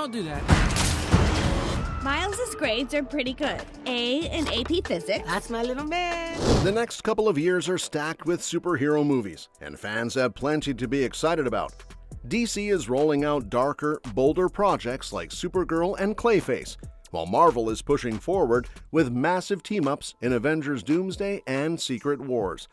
don't do that. Miles's grades are pretty good. A in AP Physics. That's my little man. The next couple of years are stacked with superhero movies, and fans have plenty to be excited about. DC is rolling out darker, bolder projects like Supergirl and Clayface, while Marvel is pushing forward with massive team-ups in Avengers Doomsday and Secret Wars.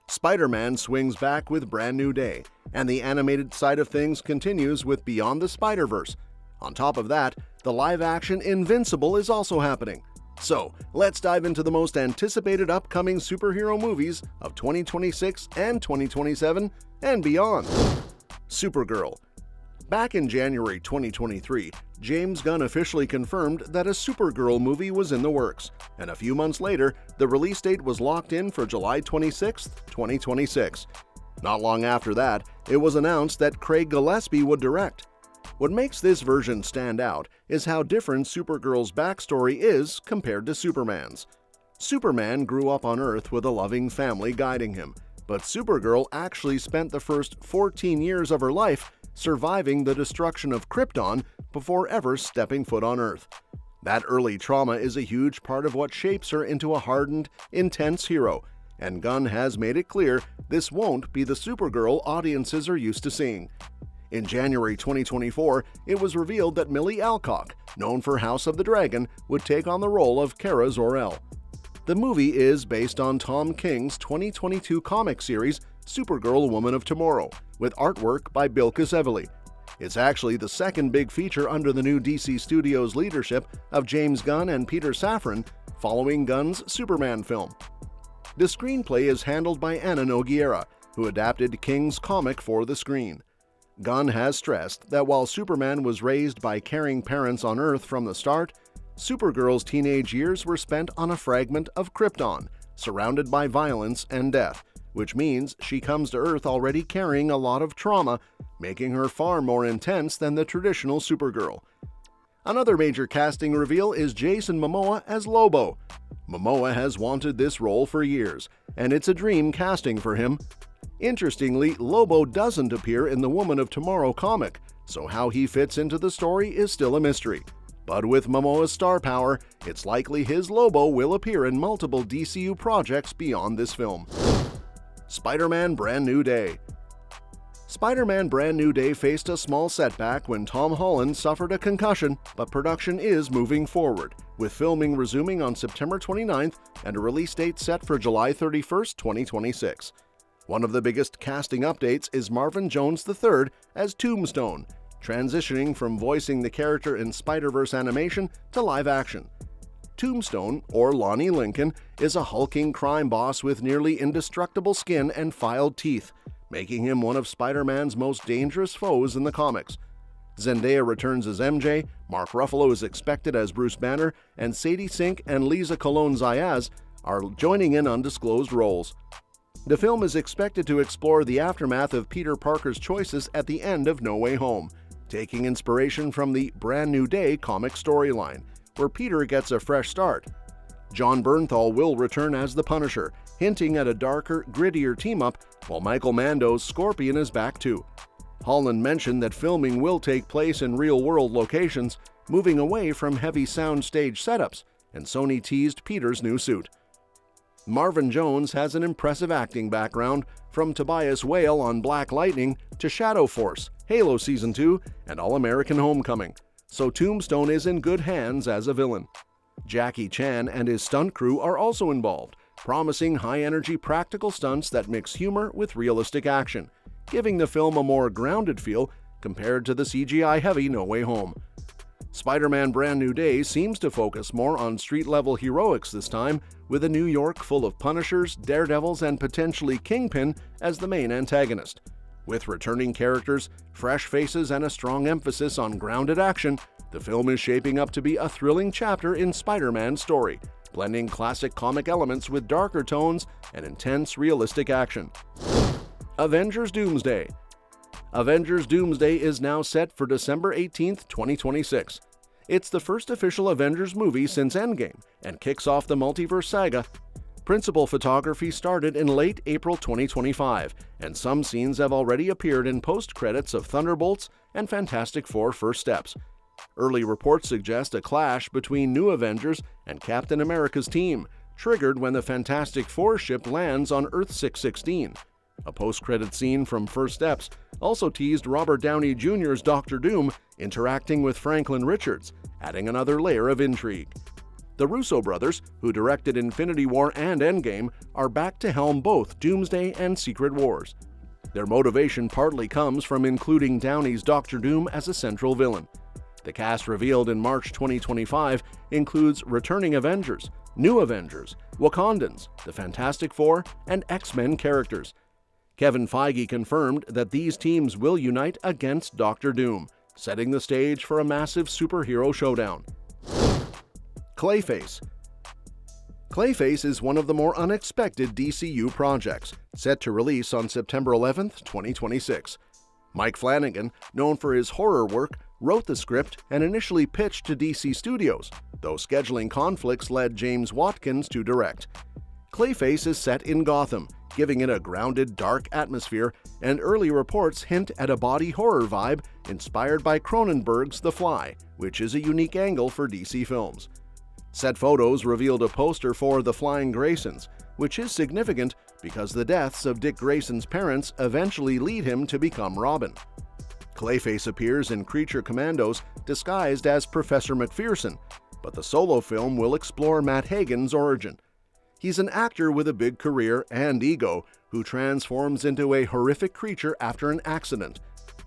Spider-Man swings back with Brand New Day, and the animated side of things continues with Beyond the Spider-Verse. On top of that, the live-action Invincible is also happening. So, let's dive into the most anticipated upcoming superhero movies of 2026 and 2027 and beyond. Supergirl. Back in January 2023, James Gunn officially confirmed that a Supergirl movie was in the works, and a few months later, the release date was locked in for July 26, 2026. Not long after that, it was announced that Craig Gillespie would direct. What makes this version stand out is how different Supergirl's backstory is compared to Superman's. Superman grew up on Earth with a loving family guiding him, but Supergirl actually spent the first 14 years of her life surviving the destruction of Krypton before ever stepping foot on Earth. That early trauma is a huge part of what shapes her into a hardened, intense hero, and Gunn has made it clear this won't be the Supergirl audiences are used to seeing. In January 2024, it was revealed that Millie Alcock, known for House of the Dragon, would take on the role of Kara Zor-El. The movie is based on Tom King's 2022 comic series Supergirl Woman of Tomorrow, with artwork by Bilquis Evely. It's actually the second big feature under the new DC Studios leadership of James Gunn and Peter Safran, following Gunn's Superman film. The screenplay is handled by Anna Nogueira, who adapted King's comic for the screen. Gunn has stressed that while Superman was raised by caring parents on Earth from the start, Supergirl's teenage years were spent on a fragment of Krypton, surrounded by violence and death, which means she comes to Earth already carrying a lot of trauma, making her far more intense than the traditional Supergirl. Another major casting reveal is Jason Momoa as Lobo. Momoa has wanted this role for years, and it's a dream casting for him. Interestingly, Lobo doesn't appear in the Woman of Tomorrow comic, so how he fits into the story is still a mystery. But with Momoa's star power, it's likely his Lobo will appear in multiple DCU projects beyond this film. Spider-Man Brand New Day. Spider-Man Brand New Day faced a small setback when Tom Holland suffered a concussion, but production is moving forward, with filming resuming on September 29th and a release date set for July 31st, 2026. One of the biggest casting updates is Marvin Jones III as Tombstone, transitioning from voicing the character in Spider-Verse animation to live action. Tombstone, or Lonnie Lincoln, is a hulking crime boss with nearly indestructible skin and filed teeth, making him one of Spider-Man's most dangerous foes in the comics. Zendaya returns as MJ, Mark Ruffalo is expected as Bruce Banner, and Sadie Sink and Liza Colon-Zayas are joining in undisclosed roles. The film is expected to explore the aftermath of Peter Parker's choices at the end of No Way Home, taking inspiration from the Brand New Day comic storyline, where Peter gets a fresh start. Jon Bernthal will return as the Punisher, hinting at a darker, grittier team-up, while Michael Mando's Scorpion is back too. Holland mentioned that filming will take place in real-world locations, moving away from heavy soundstage setups, and Sony teased Peter's new suit. Marvin Jones has an impressive acting background, from Tobias Whale on Black Lightning to Shadow Force, Halo Season 2, and All-American Homecoming, so Tombstone is in good hands as a villain. Jackie Chan and his stunt crew are also involved, promising high-energy practical stunts that mix humor with realistic action, giving the film a more grounded feel compared to the CGI-heavy No Way Home. Spider-Man Brand New Day seems to focus more on street-level heroics this time, with a New York full of Punishers, Daredevils, and potentially Kingpin as the main antagonist. With returning characters, fresh faces, and a strong emphasis on grounded action, the film is shaping up to be a thrilling chapter in Spider-Man's story, blending classic comic elements with darker tones and intense, realistic action. Avengers Doomsday. Avengers Doomsday is now set for December 18, 2026. It's the first official Avengers movie since Endgame and kicks off the Multiverse Saga. Principal photography started in late April 2025, and some scenes have already appeared in post-credits of Thunderbolts and Fantastic Four First Steps. Early reports suggest a clash between New Avengers and Captain America's team, triggered when the Fantastic Four ship lands on Earth 616. A post-credit scene from First Steps also teased Robert Downey Jr.'s Dr. Doom interacting with Franklin Richards, adding another layer of intrigue. The Russo brothers, who directed Infinity War and Endgame, are back to helm both Doomsday and Secret Wars. Their motivation partly comes from including Downey's Dr. Doom as a central villain. The cast revealed in March 2025 includes returning Avengers, New Avengers, Wakandans, the Fantastic Four, and X-Men characters. Kevin Feige confirmed that these teams will unite against Dr. Doom, setting the stage for a massive superhero showdown. Clayface. Clayface is one of the more unexpected DCU projects, set to release on September 11, 2026. Mike Flanagan, known for his horror work, wrote the script and initially pitched to DC Studios, though scheduling conflicts led James Watkins to direct. Clayface is set in Gotham, giving it a grounded, dark atmosphere, and early reports hint at a body horror vibe inspired by Cronenberg's The Fly, which is a unique angle for DC films. Set photos revealed a poster for The Flying Graysons, which is significant because the deaths of Dick Grayson's parents eventually lead him to become Robin. Clayface appears in Creature Commandos disguised as Professor McPherson, but the solo film will explore Matt Hagen's origin. He's an actor with a big career and ego who transforms into a horrific creature after an accident.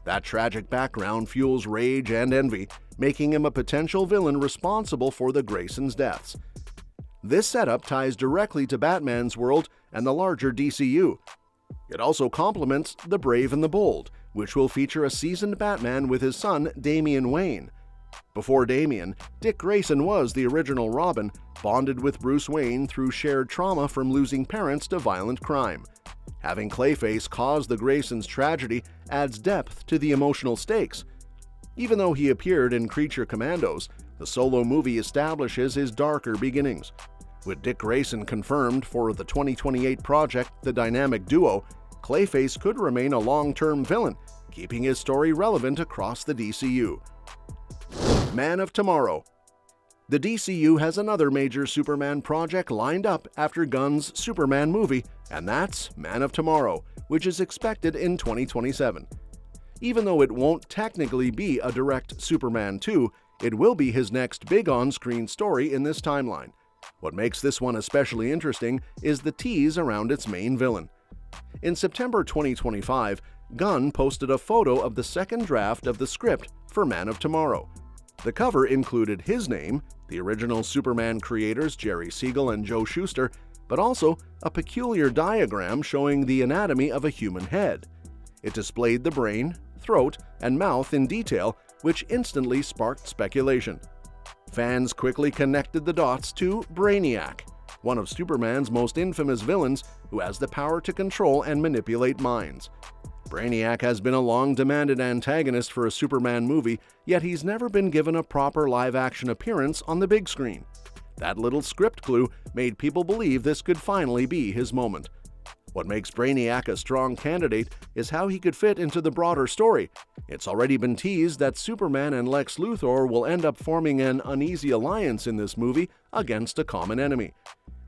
That tragic background fuels rage and envy, making him a potential villain responsible for the Graysons' deaths. This setup ties directly to Batman's world and the larger DCU. It also complements The Brave and the Bold, which will feature a seasoned Batman with his son Damian Wayne. Before Damian, Dick Grayson was the original Robin, bonded with Bruce Wayne through shared trauma from losing parents to violent crime. Having Clayface cause the Graysons' tragedy adds depth to the emotional stakes. Even though he appeared in Creature Commandos, the solo movie establishes his darker beginnings. With Dick Grayson confirmed for the 2028 project The Dynamic Duo, Clayface could remain a long-term villain, keeping his story relevant across the DCU. Man of Tomorrow. The DCU has another major Superman project lined up after Gunn's Superman movie, and that's Man of Tomorrow, which is expected in 2027. Even though it won't technically be a direct Superman 2, it will be his next big on-screen story in this timeline. What makes this one especially interesting is the tease around its main villain. In September 2025, Gunn posted a photo of the second draft of the script for Man of Tomorrow. The cover included his name, the original Superman creators Jerry Siegel and Joe Shuster, but also a peculiar diagram showing the anatomy of a human head. It displayed the brain, throat, and mouth in detail, which instantly sparked speculation. Fans quickly connected the dots to Brainiac, one of Superman's most infamous villains who has the power to control and manipulate minds. Brainiac has been a long-demanded antagonist for a Superman movie, yet he's never been given a proper live-action appearance on the big screen. That little script clue made people believe this could finally be his moment. What makes Brainiac a strong candidate is how he could fit into the broader story. It's already been teased that Superman and Lex Luthor will end up forming an uneasy alliance in this movie against a common enemy.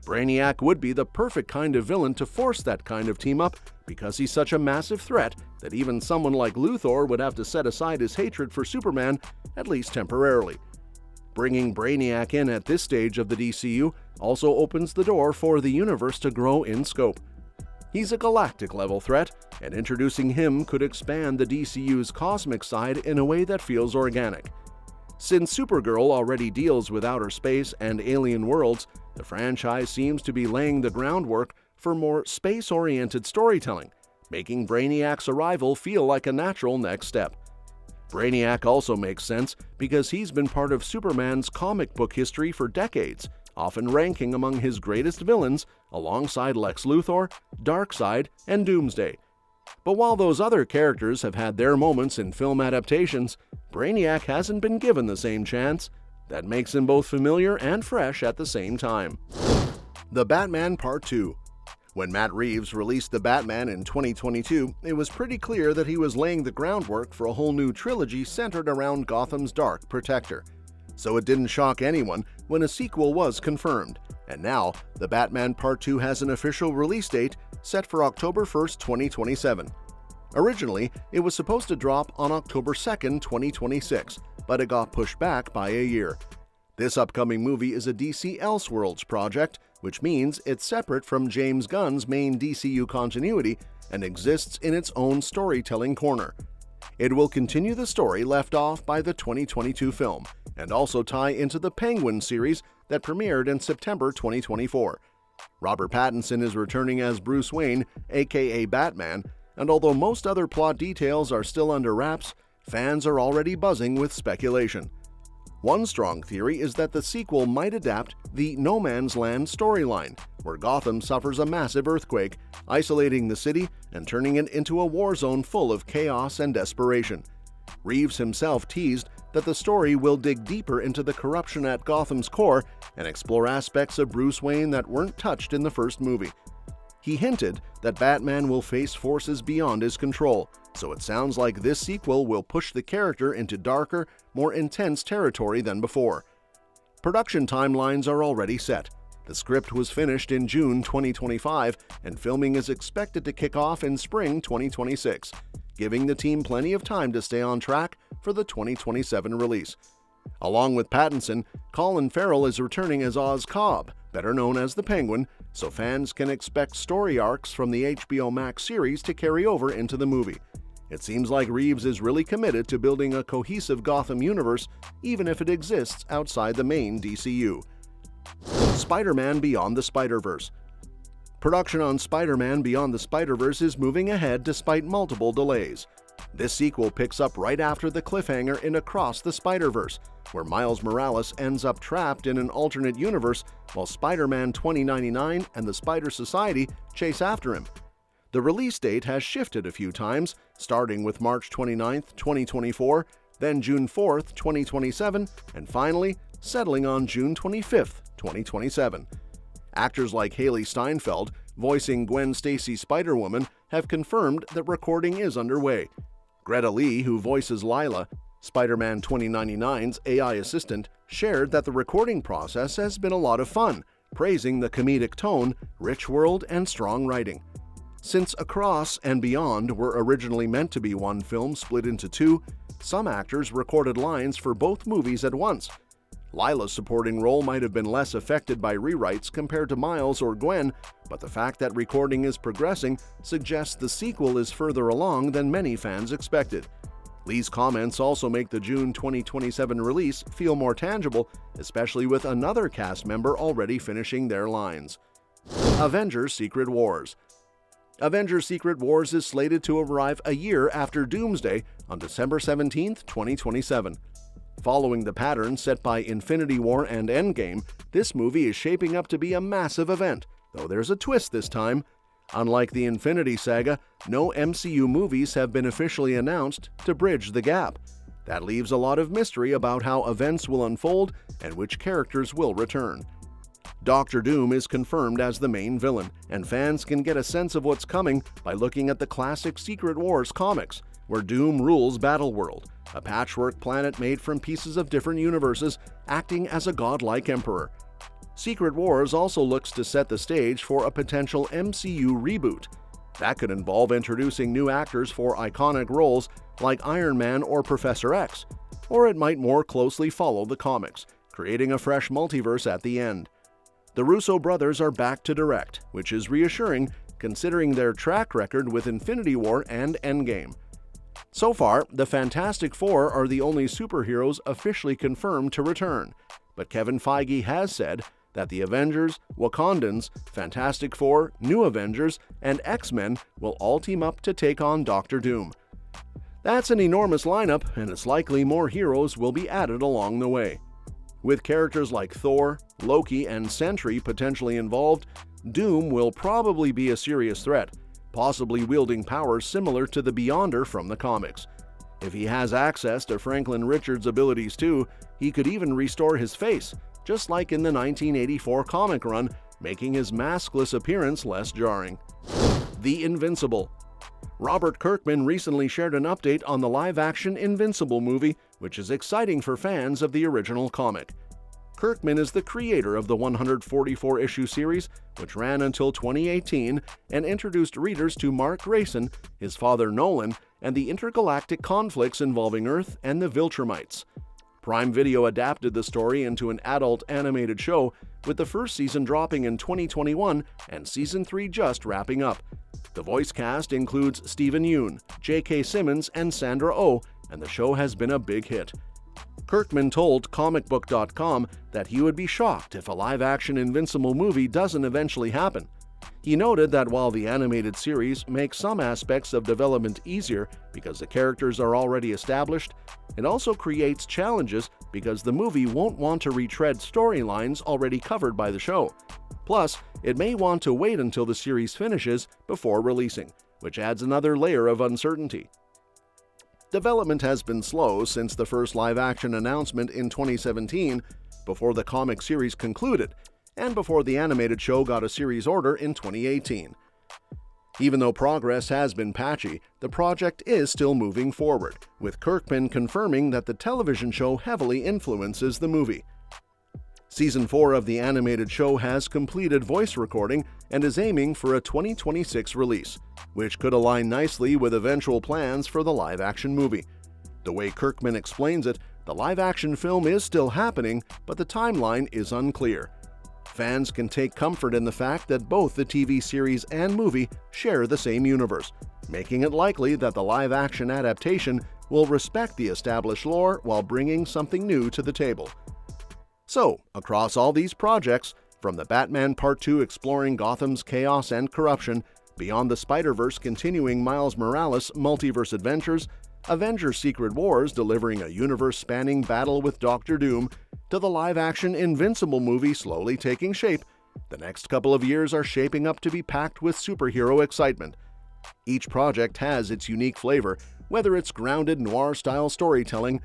Brainiac would be the perfect kind of villain to force that kind of team-up because he's such a massive threat that even someone like Luthor would have to set aside his hatred for Superman, at least temporarily. Bringing Brainiac in at this stage of the DCU also opens the door for the universe to grow in scope. He's a galactic-level threat, and introducing him could expand the DCU's cosmic side in a way that feels organic. Since Supergirl already deals with outer space and alien worlds, the franchise seems to be laying the groundwork for more space-oriented storytelling, making Brainiac's arrival feel like a natural next step. Brainiac also makes sense because he's been part of Superman's comic book history for decades, often ranking among his greatest villains alongside Lex Luthor, Darkseid, and Doomsday. But while those other characters have had their moments in film adaptations, Brainiac hasn't been given the same chance. That makes him both familiar and fresh at the same time. The Batman Part 2. When Matt Reeves released The Batman in 2022, it was pretty clear that he was laying the groundwork for a whole new trilogy centered around Gotham's Dark Protector. So it didn't shock anyone when a sequel was confirmed, and now The Batman Part 2 has an official release date set for October 1st, 2027. Originally, it was supposed to drop on October 2nd, 2026, but it got pushed back by a year. This upcoming movie is a DC Elseworlds project, which means it's separate from James Gunn's main DCU continuity and exists in its own storytelling corner. It will continue the story left off by the 2022 film, and also tie into the Penguin series that premiered in September 2024. Robert Pattinson is returning as Bruce Wayne, aka Batman, and although most other plot details are still under wraps, fans are already buzzing with speculation. One strong theory is that the sequel might adapt the No Man's Land storyline, where Gotham suffers a massive earthquake, isolating the city and turning it into a war zone full of chaos and desperation. Reeves himself teased that the story will dig deeper into the corruption at Gotham's core and explore aspects of Bruce Wayne that weren't touched in the first movie. He hinted that Batman will face forces beyond his control, so it sounds like this sequel will push the character into darker, more intense territory than before. Production timelines are already set. The script was finished in June 2025, and filming is expected to kick off in spring 2026, giving the team plenty of time to stay on track for the 2027 release. Along with Pattinson, Colin Farrell is returning as Oz Cobb, better known as the Penguin, so fans can expect story arcs from the HBO Max series to carry over into the movie. It seems like Reeves is really committed to building a cohesive Gotham universe, even if it exists outside the main DCU. Spider-Man Beyond the Spider-Verse. Production on Spider-Man Beyond the Spider-Verse is moving ahead despite multiple delays. This sequel picks up right after the cliffhanger in Across the Spider-Verse, where Miles Morales ends up trapped in an alternate universe while Spider-Man 2099 and the Spider Society chase after him. The release date has shifted a few times, starting with March 29, 2024, then June 4, 2027, and finally settling on June 25, 2027. Actors like Haley Steinfeld, voicing Gwen Stacy Spider-Woman, have confirmed that recording is underway. Greta Lee, who voices Lila, Spider-Man 2099's AI assistant, shared that the recording process has been a lot of fun, praising the comedic tone, rich world, and strong writing. Since Across and Beyond were originally meant to be one film split into two, some actors recorded lines for both movies at once. Lila's supporting role might have been less affected by rewrites compared to Miles or Gwen, but the fact that recording is progressing suggests the sequel is further along than many fans expected. Lee's comments also make the June 2027 release feel more tangible, especially with another cast member already finishing their lines. Avengers Secret Wars. Avengers Secret Wars is slated to arrive a year after Doomsday on December 17, 2027. Following the pattern set by Infinity War and Endgame, this movie is shaping up to be a massive event, though there's a twist this time. Unlike the Infinity Saga, no MCU movies have been officially announced to bridge the gap. That leaves a lot of mystery about how events will unfold and which characters will return. Doctor Doom is confirmed as the main villain, and fans can get a sense of what's coming by looking at the classic Secret Wars comics, where Doom rules Battleworld, a patchwork planet made from pieces of different universes, acting as a godlike emperor. Secret Wars also looks to set the stage for a potential MCU reboot. That could involve introducing new actors for iconic roles like Iron Man or Professor X, or it might more closely follow the comics, creating a fresh multiverse at the end. The Russo brothers are back to direct, which is reassuring considering their track record with Infinity War and Endgame. So far, the Fantastic Four are the only superheroes officially confirmed to return, but Kevin Feige has said that the Avengers, Wakandans, Fantastic Four, New Avengers, and X-Men will all team up to take on Doctor Doom. That's an enormous lineup, and it's likely more heroes will be added along the way. With characters like Thor, Loki, and Sentry potentially involved, Doom will probably be a serious threat, possibly wielding powers similar to the Beyonder from the comics. If he has access to Franklin Richards' abilities too, he could even restore his face, just like in the 1984 comic run, making his maskless appearance less jarring. The Invincible. Robert Kirkman recently shared an update on the live-action Invincible movie, which is exciting for fans of the original comic. Kirkman is the creator of the 144-issue series, which ran until 2018 and introduced readers to Mark Grayson, his father Nolan, and the intergalactic conflicts involving Earth and the Viltrumites. Prime Video adapted the story into an adult animated show, with the first season dropping in 2021 and Season 3 just wrapping up. The voice cast includes Stephen Yeun, J.K. Simmons, and Sandra Oh, and the show has been a big hit. Kirkman told comicbook.com that he would be shocked if a live-action Invincible movie doesn't eventually happen. He noted that while the animated series makes some aspects of development easier because the characters are already established, it also creates challenges because the movie won't want to retread storylines already covered by the show. Plus, it may want to wait until the series finishes before releasing, which adds another layer of uncertainty. Development has been slow since the first live-action announcement in 2017, before the comic series concluded, and before the animated show got a series order in 2018. Even though progress has been patchy, the project is still moving forward, with Kirkman confirming that the television show heavily influences the movie. Season 4 of the animated show has completed voice recording and is aiming for a 2026 release, which could align nicely with eventual plans for the live-action movie. The way Kirkman explains it, the live-action film is still happening, but the timeline is unclear. Fans can take comfort in the fact that both the TV series and movie share the same universe, making it likely that the live-action adaptation will respect the established lore while bringing something new to the table. So, across all these projects, from the Batman Part 2 exploring Gotham's chaos and corruption, Beyond the Spider-Verse continuing Miles Morales' multiverse adventures, Avengers Secret Wars delivering a universe-spanning battle with Doctor Doom, to the live-action Invincible movie slowly taking shape, the next couple of years are shaping up to be packed with superhero excitement. Each project has its unique flavor, whether it's grounded noir-style storytelling,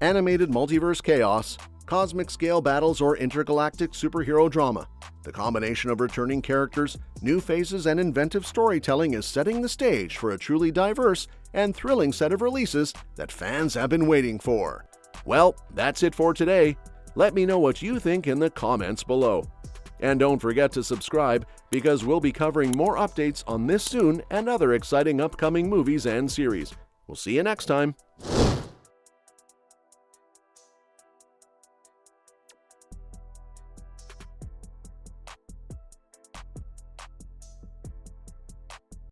animated multiverse chaos, cosmic-scale battles, or intergalactic superhero drama. The combination of returning characters, new faces, and inventive storytelling is setting the stage for a truly diverse and thrilling set of releases that fans have been waiting for. Well, that's it for today. Let me know what you think in the comments below. And don't forget to subscribe, because we'll be covering more updates on this soon and other exciting upcoming movies and series. We'll see you next time.